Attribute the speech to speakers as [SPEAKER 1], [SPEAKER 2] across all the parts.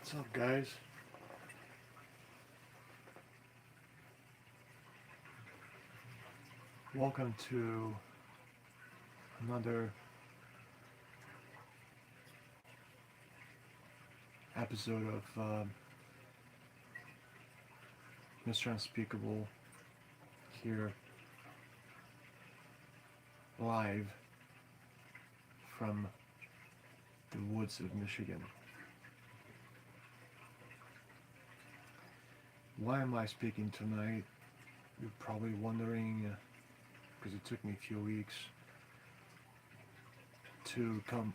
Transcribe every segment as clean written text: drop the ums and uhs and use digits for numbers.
[SPEAKER 1] What's up, guys? Welcome to another episode of Mr. Unspeakable here live from the woods of Michigan. Why am I speaking tonight? You're probably wondering, because it took me a few weeks to come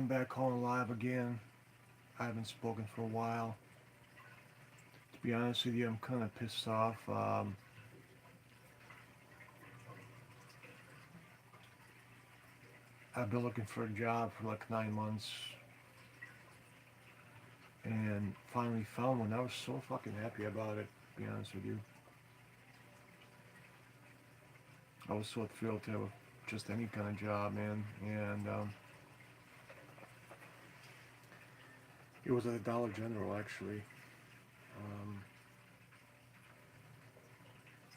[SPEAKER 1] back home live again. I haven't spoken for a while. To be honest with you, I'm kind of pissed off. I've been looking for a job for like 9 months and finally found one. I was so fucking happy about it, to be honest with you. I was so thrilled to have just any kind of job, man. And it was at a Dollar General, actually. Um,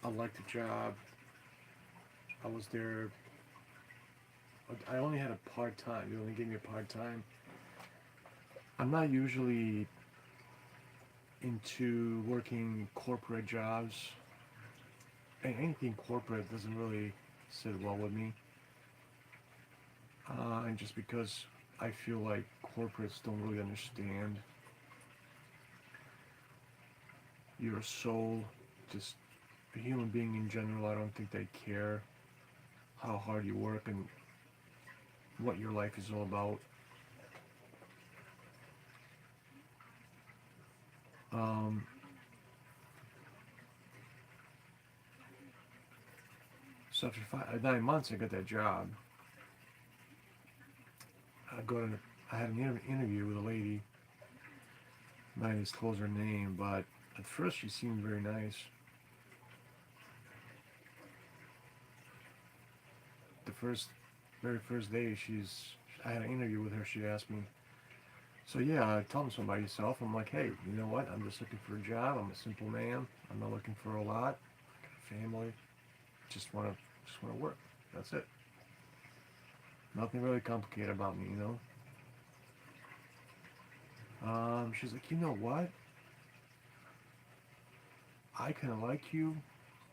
[SPEAKER 1] I liked the job. I was there. I only had a part-time. They only gave me a part-time. I'm not usually into working corporate jobs. And anything corporate doesn't really sit well with me. And just because I feel like corporates don't really understand your soul, just a human being in general. I don't think they care how hard you work and what your life is all about. Um, so after 9 months, I got that job. I go to, I had an interview with a lady. I'm not gonna disclose her name, but at first she seemed very nice. The very first day, I had an interview with her. She asked me, so yeah, tell me something about yourself. I'm like, hey, you know what? I'm just looking for a job. I'm a simple man. I'm not looking for a lot. I got a family. Just wanna work. That's it. Nothing really complicated about me, you know. She's like, you know what? I kind of like you.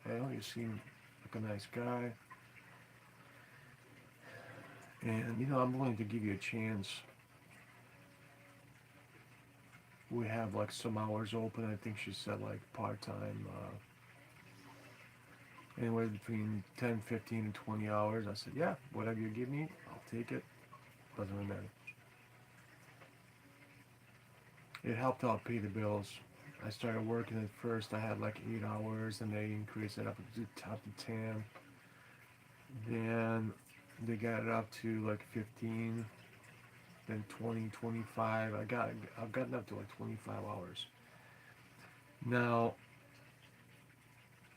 [SPEAKER 1] You know, you seem like a nice guy, and you know, I'm willing to give you a chance. We have like some hours open. I think she said like part time, anywhere between 10, 15, and 20 hours. I said, yeah, whatever you give me, I'll take it. Doesn't really matter. It helped out pay the bills. I started working at first. I had like 8 hours, and they increased it up to 10. Then they got it up to like 15, then 20, 25. I've gotten up to like 25 hours. Now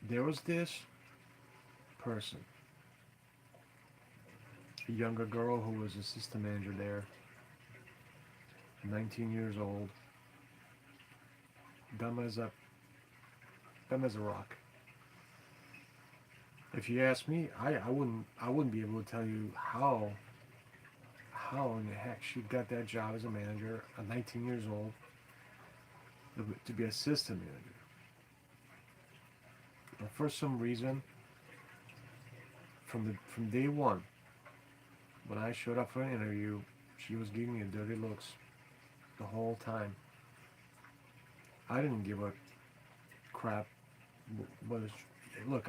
[SPEAKER 1] there was this person, a younger girl who was assistant manager there, 19 years old, dumb as a dumb as a rock. If you ask me, I wouldn't be able to tell you how in the heck she got that job as a manager at 19 years old to be assistant manager. But for some reason, from day one, when I showed up for an interview, she was giving me dirty looks the whole time. I didn't give a crap. Whether look,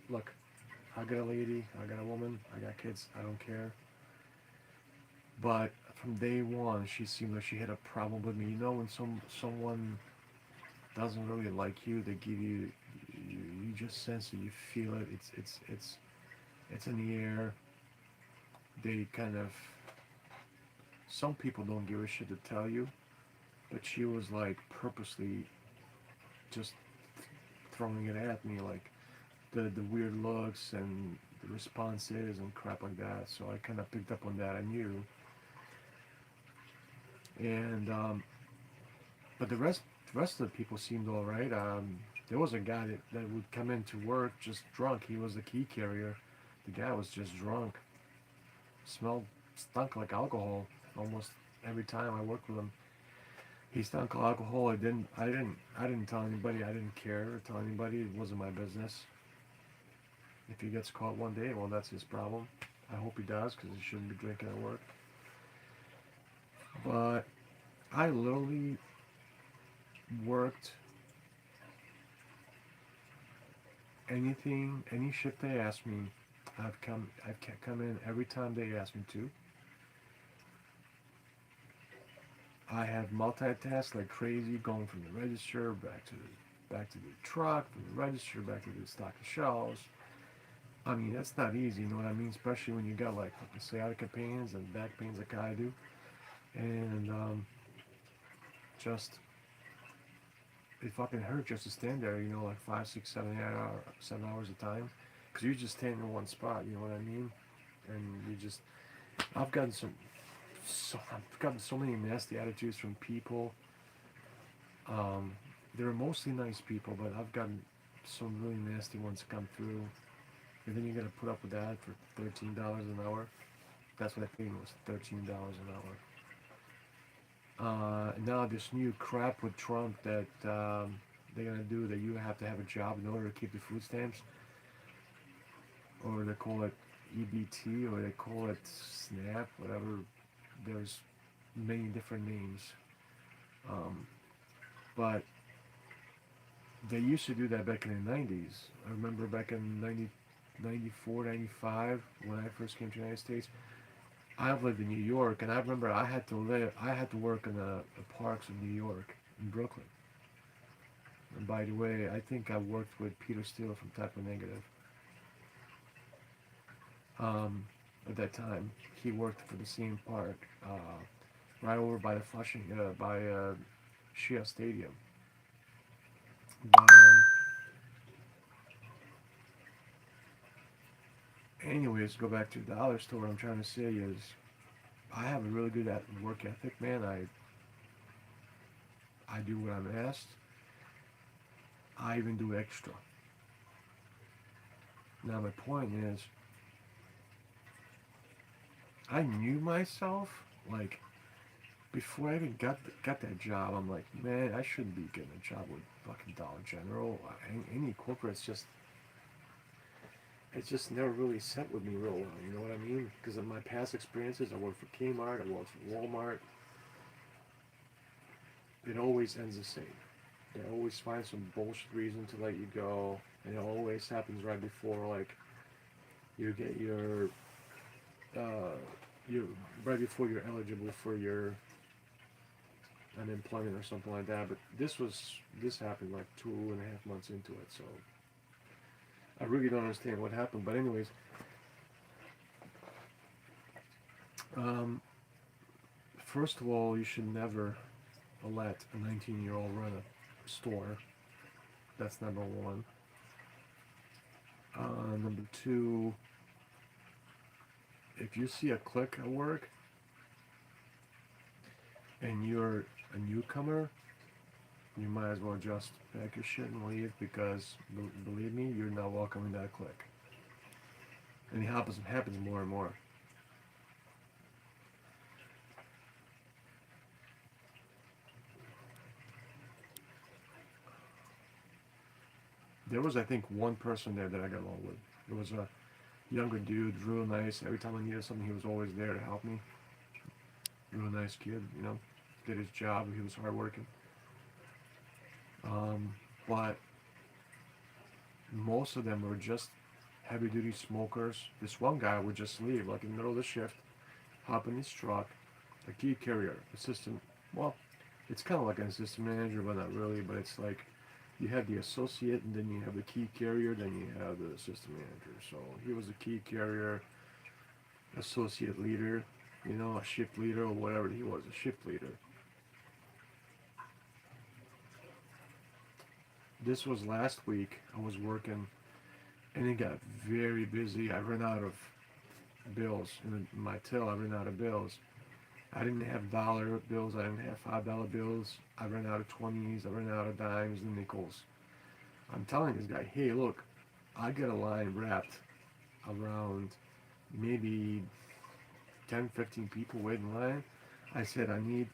[SPEAKER 1] look, I got a lady, I got a woman, I got kids. I don't care. But from day one, she seemed like she had a problem with me. You know, when someone doesn't really like you, they give you just sense it, you feel it. It's in the air. They kind of some people don't give a shit to tell you, but she was like purposely just throwing it at me, like the weird looks and the responses and crap like that. So I kind of picked up on that. I knew, and But the rest of the people seemed all right. There was a guy that would come into work just drunk. He was the key carrier. The guy was just drunk. Smelled, stunk like alcohol almost every time I worked with him. He stunk like alcohol. I didn't tell anybody. I didn't care or tell anybody. It wasn't my business. If he gets caught one day, well, that's his problem. I hope he does because he shouldn't be drinking at work. But I literally worked anything, any shift they asked me. I've come in every time they asked me to. I have multitasked like crazy, going from the register back to the truck, from the register back to the stock of shelves. I mean, that's not easy, you know what I mean? Especially when you got like sciatica pains and back pains like I do, and just it fucking hurt just to stand there, you know, like 5, 6, 7 hours, 7 hours a time, because you're just standing in one spot, you know what I mean? And you just, I've gotten I've gotten so many nasty attitudes from people. Um, they're mostly nice people, but I've gotten some really nasty ones come through. And then you gotta put up with that for $13 an hour. That's what I think it was, $13 an hour. Now this new crap with Trump that they're gonna do that you have to have a job in order to keep the food stamps, or they call it EBT, or they call it SNAP, whatever. There's many different names, um, but they used to do that back in the 90s. I remember back in 94, 95, when I first came to the United States. I've lived in New York, and I remember I had to work in the parks of New York, in Brooklyn. And by the way, I think I worked with Peter Steele from Type O Negative. At that time, he worked for the same park, right over by the Flushing, by Shea Stadium. But anyways, go back to the dollar store. What I'm trying to say is, I have a really good work ethic, man. I do what I'm asked. I even do extra. Now my point is, I knew myself like before I even got that job. I'm like, man, I shouldn't be getting a job with fucking Dollar General. Any corporate. It's just never really set with me real well. You know what I mean? Because of my past experiences, I worked for Kmart, I worked for Walmart. It always ends the same. They always find some bullshit reason to let you go, and it always happens right before like you get uh, you right before you're eligible for your unemployment or something like that. But this happened like 2.5 months into it, so I really don't understand what happened. But anyways, um, first of all, you should never let a 19-year-old run a store. That's number one. Number two, if you see a clique at work and you're a newcomer, you might as well just pack your shit and leave, because believe me, you're not welcome in that clique. And it happens more and more. There was, I think, one person there that I got along with. There was a younger dude, real nice. Every time I needed something, he was always there to help me. Real nice kid, you know. Did his job. He was hardworking. But most of them were just heavy duty smokers. This one guy would just leave, like in the middle of the shift, hop in his truck, a key carrier, assistant. Well, it's kind of like an assistant manager, but not really. But it's like you have the associate, and then you have the key carrier, then you have the assistant manager. So he was a key carrier, associate leader, you know, a shift leader or whatever he was, a shift leader. This was last week. I was working, and it got very busy. I ran out of bills in my till. I ran out of bills, I didn't have dollar bills. I didn't have $5 bills. I ran out of 20s. I ran out of dimes and nickels. I'm telling this guy, hey, look, I got a line wrapped around maybe 10, 15 people waiting in line. I said, I need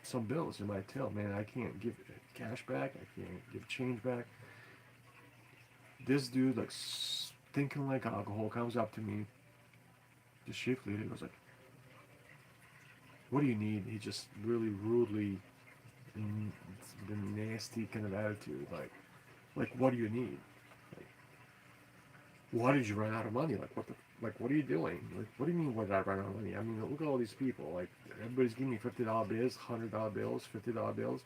[SPEAKER 1] some bills in my till, man. I can't give cash back. I can't give change back. This dude, like, thinking like alcohol, comes up to me. The shift leader was like, what do you need? He just really rudely, the nasty kind of attitude. Like, what do you need? Like, why did you run out of money? What are you doing? Like, what do you mean, why did I run out of money? I mean, look at all these people. Like, everybody's giving me $50 bills, $100 bills, $50 bills.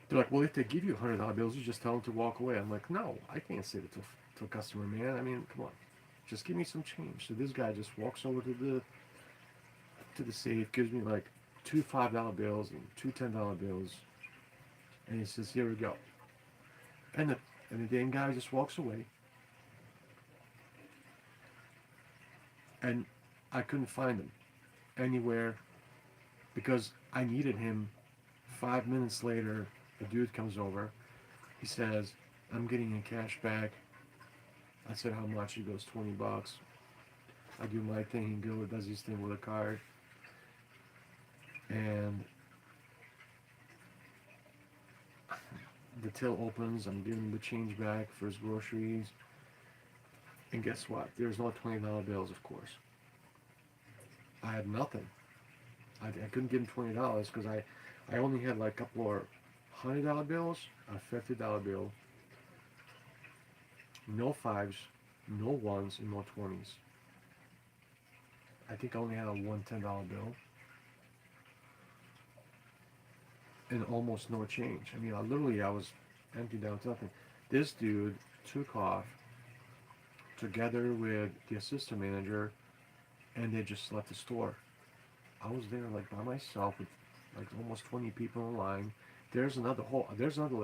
[SPEAKER 1] They're like, well, if they give you $100 bills, you just tell them to walk away. I'm like, no, I can't say that to a customer, man. I mean, come on, just give me some change. So this guy just walks over to the safe, gives me like two $5 bills and two $10 bills, and he says, here we go. And the and the damn guy just walks away, and I couldn't find him anywhere because I needed him. 5 minutes later, the dude comes over. He says, I'm getting your cash back. I said, how much? He goes, $20. I do my thing. He goes, does his thing with a card. And the till opens. I'm giving him the change back for his groceries. And guess what? There's no $20 bills, of course. I had nothing. I couldn't give him $20 because I only had like a couple of $100 bills, a $50 bill, no fives, no ones, and no 20s. I think I only had a one $10 bill and almost no change. I mean, I was empty down to nothing. This dude took off together with the assistant manager, and they just left the store. I was there like by myself with like almost 20 people in line. There's another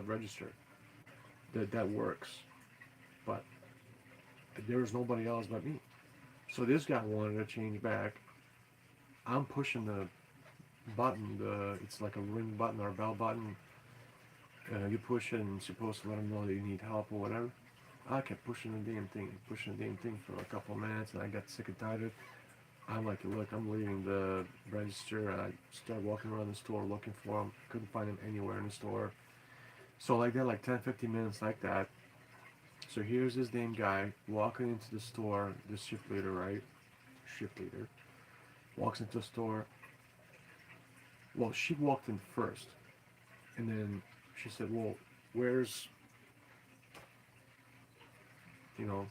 [SPEAKER 1] register that works, but there was nobody else but me. So this guy wanted to change back. I'm pushing the button. It's like a ring button or a bell button. You push it and it's supposed to let them know that you need help or whatever. I kept pushing the damn thing for a couple of minutes, and I got sick and tired of it. I'm like, look, I'm leaving the register. And I started walking around the store looking for him. Couldn't find him anywhere in the store. So like that, like 10, 15 minutes like that. So here's this damn guy walking into the store, the shift leader, right? Shift leader. Walks into the store. Well, she walked in first. And then she said, well, where's, you know,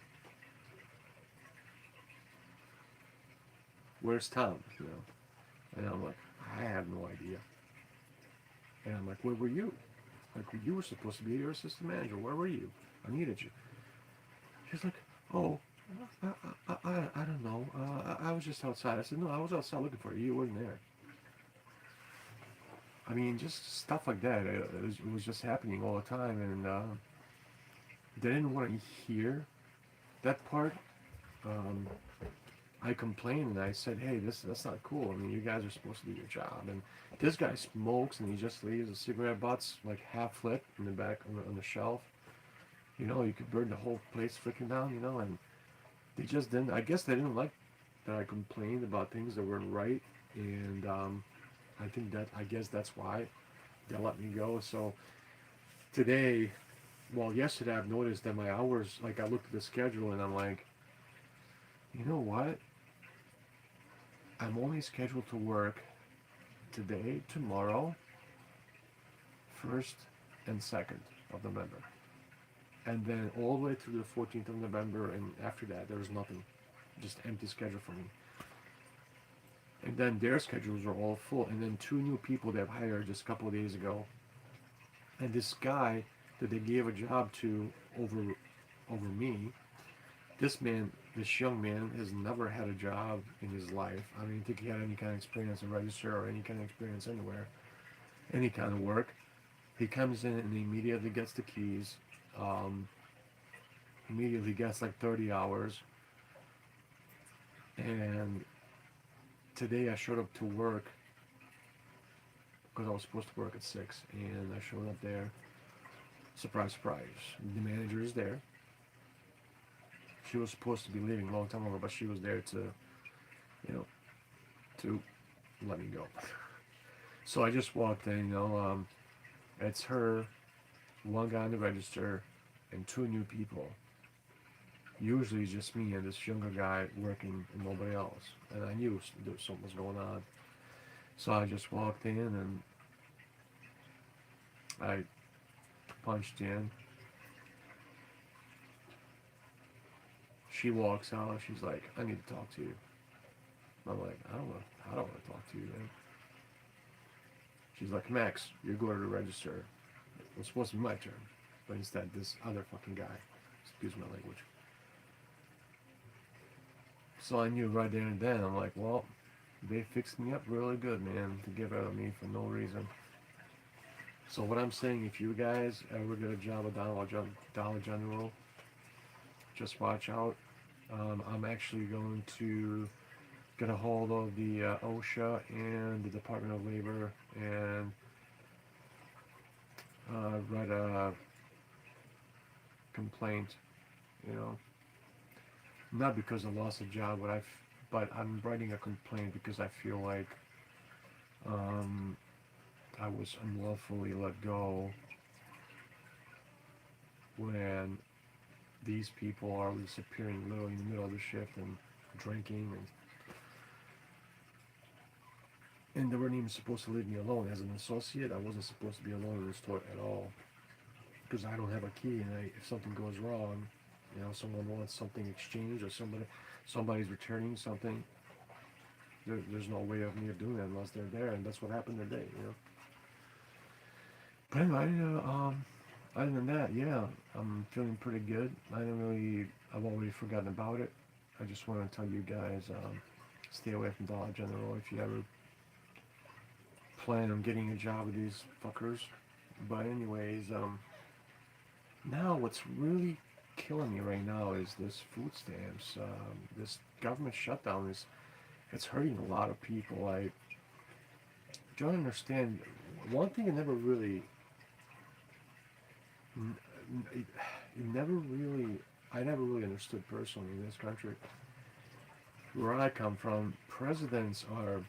[SPEAKER 1] where's Tom? You know? And I'm like, I have no idea. And I'm like, where were you? Like, you were supposed to be your assistant manager. Where were you? I needed you. She's like, oh, I don't know. I was just outside. I said, no, I was outside looking for you. You weren't there. I mean, just stuff like that. It was just happening all the time. And they didn't want to hear that part. Um, I complained and I said, hey, that's not cool. I mean, you guys are supposed to do your job. And this guy smokes and he just leaves the cigarette butts like half lit in the back on the shelf. You know, you could burn the whole place freaking down, you know, and they just didn't, I guess they didn't like that I complained about things that weren't right. And I guess that's why they let me go. So today, well, yesterday I've noticed that my hours, like I looked at the schedule and I'm like, you know what? I'm only scheduled to work today, tomorrow, 1st and 2nd of November. And then all the way through the 14th of November, and after that, there was nothing. Just empty schedule for me. And then their schedules are all full. And then two new people they've hired just a couple of days ago. And this guy that they gave a job to over me, this young man has never had a job in his life. I don't even think he had any kind of experience in register or any kind of experience anywhere, any kind of work. He comes in and he immediately gets the keys. Um, Immediately gets like 30 hours, and today I showed up to work because I was supposed to work at 6, and I showed up there. Surprise, surprise. The manager is there. She was supposed to be leaving a long time ago, but she was there to, you know, to let me go. So I just walked in, it's her, one guy on the register, and two new people. Usually it's just me and this younger guy working and nobody else. And I knew there was something was going on. So I just walked in and I punched in. She walks out. She's like, I need to talk to you. I'm like, I don't want to talk to you, man. She's like, Max, you go to the register. It was supposed to be my turn. But instead, this other fucking guy, excuse my language. So I knew right there and then, I'm like, well, they fixed me up really good, man, to get rid of me for no reason. So what I'm saying, if you guys ever get a job at Dollar General, just watch out. I'm actually going to get a hold of the OSHA and the Department of Labor and write a complaint, you know. Not because I lost a job, but I'm writing a complaint because I feel like I was unlawfully let go when these people are disappearing literally in the middle of the shift and drinking and they weren't even supposed to leave me alone. As an associate, I wasn't supposed to be alone in the store at all because I don't have a key, and if something goes wrong, someone wants something exchanged or somebody's returning something, there's no way of me doing that unless they're there, and that's what happened today. But anyway, other than that, yeah, I'm feeling pretty good. I've already forgotten about it. I just want to tell you guys, stay away from Dollar General if you ever plan on getting a job with these fuckers. But anyways, now what's really killing me right now is this food stamps. This government shutdown it's hurting a lot of people. I don't understand. One thing it, I never really understood personally in this country. Where I come from, presidents are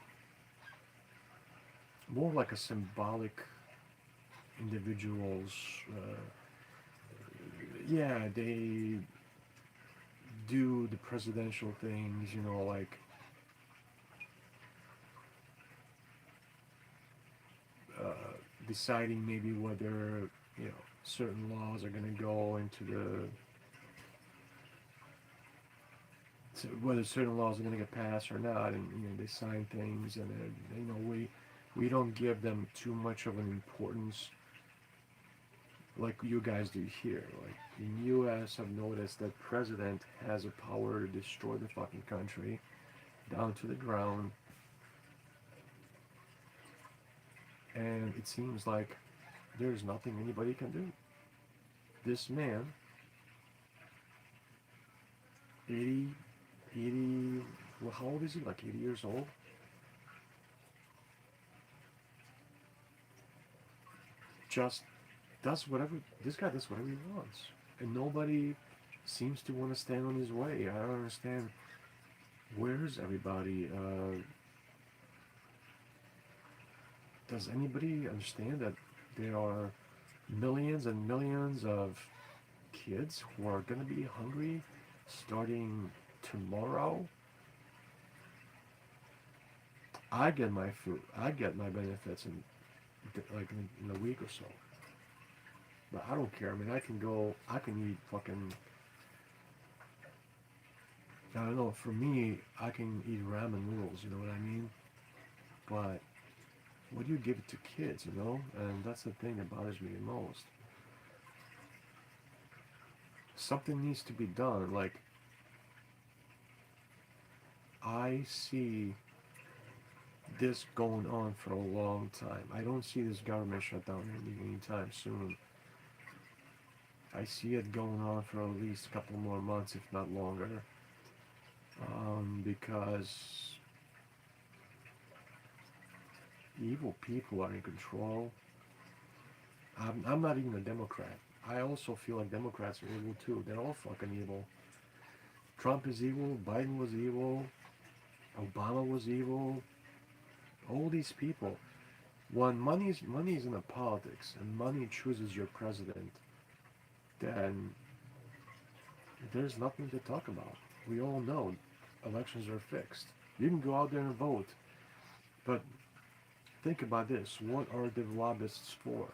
[SPEAKER 1] more like a symbolic individuals. Yeah, they do the presidential things, like uh, deciding maybe whether certain laws are going to go into whether certain laws are going to get passed or not, and they sign things, and we don't give them too much of an importance like you guys do here. Like in U.S., I've noticed that president has a power to destroy the fucking country down to the ground, and it seems like there's nothing anybody can do. This man, 80, 80, well, how old is he? Like 80 years old? Just this guy does whatever he wants. And nobody seems to want to stand on his way. I don't understand. Where's everybody? Does anybody understand that there are millions and millions of kids who are going to be hungry starting tomorrow? I get my food. I get my benefits in a week or so. But I don't care. I mean, I can eat fucking, I don't know, for me, I can eat ramen noodles, you know what I mean? But what do you give it to kids? And that's the thing that bothers me the most. Something needs to be done. Like, I see this going on for a long time. I don't see this government shutdown ending anytime soon. I see it going on for at least a couple more months, if not longer, because Evil people are in control. I'm not even a Democrat. I also feel like Democrats are evil too. They're all fucking evil. Trump is evil. Biden was evil. Obama was evil. All these people. When money's in the politics and money chooses your president, then there's nothing to talk about. We all know elections are fixed. You can go out there and vote, but think about this. What are the lobbyists for?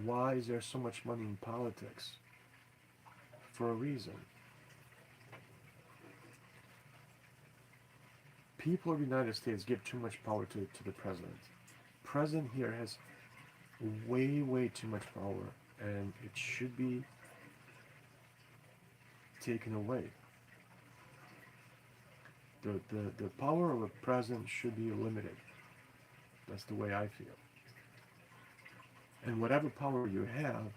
[SPEAKER 1] Why is there so much money in politics? For a reason. People of the United States give too much power to the president. President here has way too much power, and it should be taken away. The power of a president should be limited. That's the way I feel. And whatever power you have,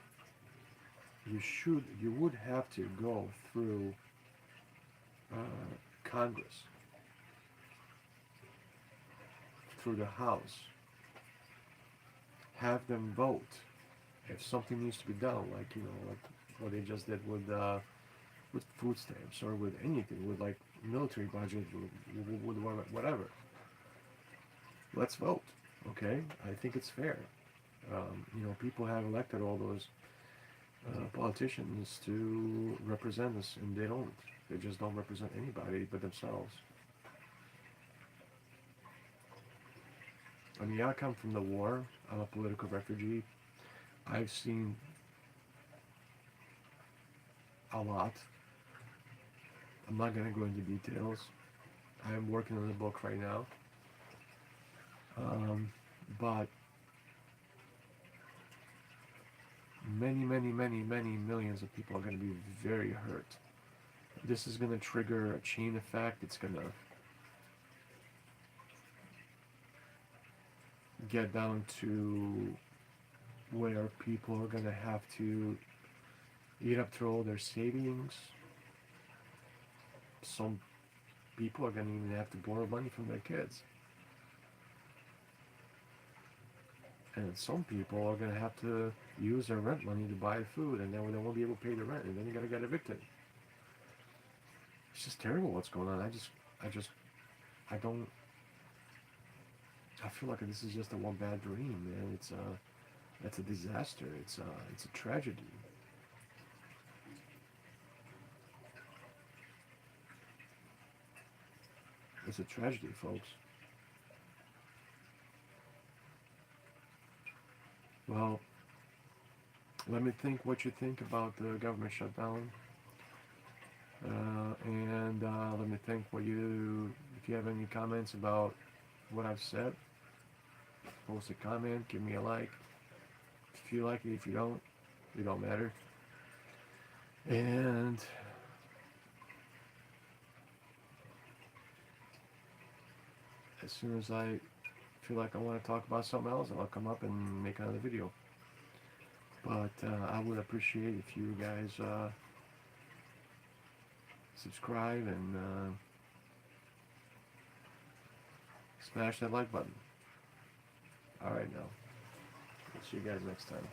[SPEAKER 1] you would have to go through Congress, through the House, have them vote if something needs to be done, like like what they just did with food stamps or with anything, with like military budget, with whatever. Let's vote, okay? I think it's fair. People have elected all those politicians to represent us, and they don't. They just don't represent anybody but themselves. I mean, I come from the war. I'm a political refugee. I've seen a lot. I'm not going to go into details. I am working on a book right now. But many millions of people are going to be very hurt. This is going to trigger a chain effect. It's going to get down to where people are going to have to eat up through all their savings. Some people are going to even have to borrow money from their kids. And some people are going to have to use their rent money to buy food, and then they won't be able to pay the rent, and then you're going to get evicted. It's just terrible what's going on. I feel like this is just a one bad dream, man. It's a disaster. It's a tragedy. It's a tragedy, folks. Well, let me think what you think about the government shutdown. And let me think if you have any comments about what I've said, post a comment, give me a like. If you like it, if you don't, it don't matter. And as soon as I feel like I want to talk about something else, I'll come up and make another video. But I would appreciate if you guys subscribe and smash that like button. Alright now. See you guys next time.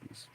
[SPEAKER 1] Peace.